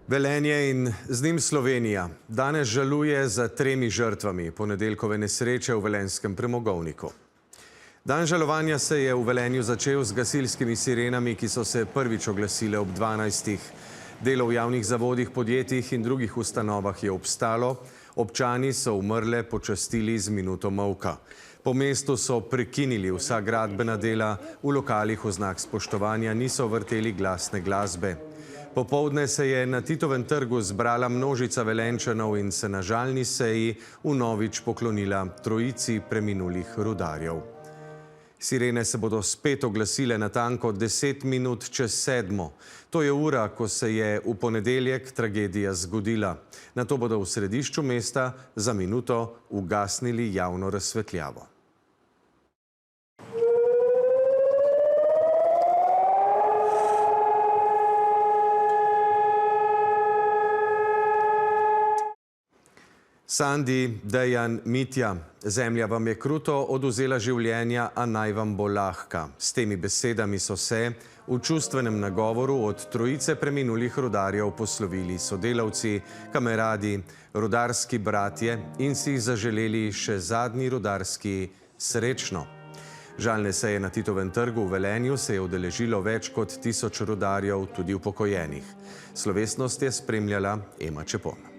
Velenje in z njim Slovenija danes žaluje za 3 žrtvami ponedeljkove nesreče v velenjskem premogovniku. Dan žalovanja se je v Velenju začel z gasilskimi sirenami, ki so se prvič oglasile ob 12. Delo v javnih zavodih, podjetjih in drugih ustanovah je obstalo, občani so umrle počastili z minuto molka. Po mestu so prekinili vsa gradbena dela, v lokalih v znak spoštovanja niso vrteli glasne glasbe. Popoldne se je na Titovem trgu zbrala množica Velenjčanov in se na žalni seji vnovič poklonila trojici preminulih rudarjev. Sirene se bodo spet oglasile natanko 10 minut čez 7. To je ura, ko se je v ponedeljek tragedija zgodila. Nato bodo v središču mesta za minuto ugasnili javno razsvetljavo. Sandi, Dejan, Mitja, zemlja vam je kruto odvzela življenja, a naj vam bo lahka. S temi besedami so se v čustvenem nagovoru od trojice preminulih rudarjev poslovili sodelavci, kameradi, rudarski bratje in si zaželeli še zadnji rudarski srečno. Žalne seje na Titovem trgu v Velenju se je udeležilo več kot 1000 rudarjev, tudi upokojenih. Slovesnost je spremljala Ema Čepon.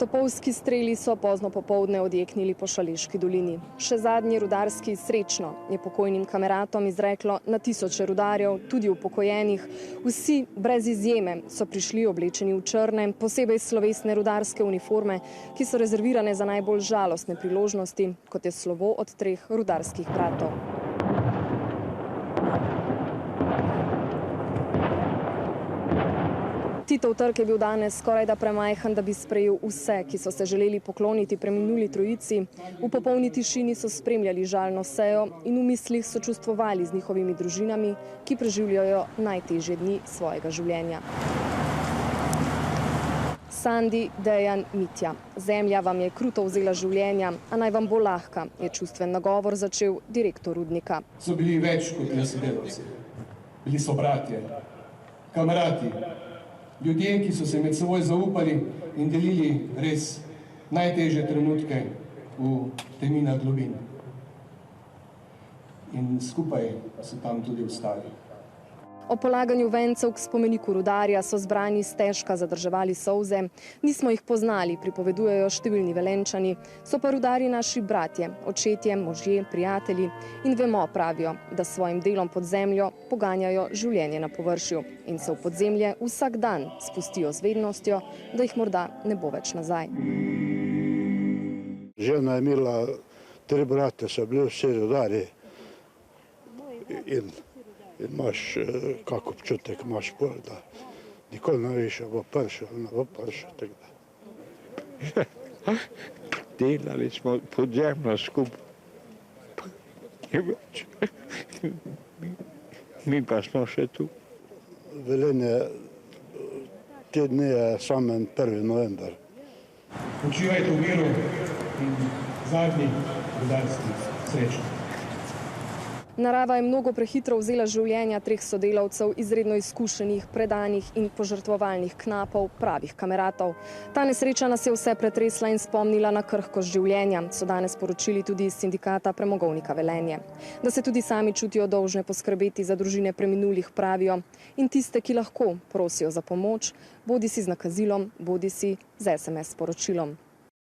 Topovski streli so pozno popoldne odjeknili po Šaleški dolini. Še zadnji rudarski srečno je pokojnim kameratom izreklo na tisoče rudarjev, tudi upokojenih. Vsi brez izjeme so prišli oblečeni v črne, posebej slovesne rudarske uniforme, ki so rezervirane za najbolj žalostne priložnosti, kot je slovo od 3 rudarskih bratov. Titov trg je bil danes skorajda premajhen, da bi sprejel vse, ki so se želeli pokloniti preminuli trojici. V popolni tišini so spremljali žalno sejo in v mislih so čustvovali z njihovimi družinami, ki preživljajo najtežje dni svojega življenja. Sandi, Dejan, Mitja. Zemlja vam je kruto vzela življenja, a naj vam bo lahka, je čustven nagovor začel direktor rudnika. So bili več kot le sodelavci. Bili so bratje, kamerati, ljudje, ki so se med seboj zaupali in delili res najtežje trenutke v teminah globin. In skupaj so tam tudi ostali. O polaganju vencev k spomeniku rudarja so zbrani stežka zadrževali solze. Nismo jih poznali, pripovedujejo številni Velenjčani. So pa rudarji naši bratje, očetje, možje, prijatelji in vemo, pravijo, da s svojim delom pod zemljo poganjajo življenje na površju in se v podzemlje vsak dan spustijo z vednostjo, da jih morda ne bo več nazaj. Žena je imela 3 brate, so bili vsi rudarji in imaš kak občutek, imaš pol, da nikoli ne veš, da bo prišel, ne bo prišel. Delali smo podzemno skupaj. Mi pa smo še tu. Velenje, te dni je samen 1. november. Počivajte v miru in zadnji rudarski srečno. Narava je mnogo prehitro vzela življenja 3 sodelavcev, izredno izkušenih, predanih in požrtvovalnih knapov, pravih kameratov. Ta nesreča nas je vse pretresla in spomnila na krhkost življenja, so danes poročili tudi iz sindikata Premogovnika Velenje. Da se tudi sami čutijo dolžne poskrbeti za družine preminulih, pravijo, in tiste, ki lahko, prosijo za pomoč, bodisi z nakazilom, bodisi z SMS sporočilom.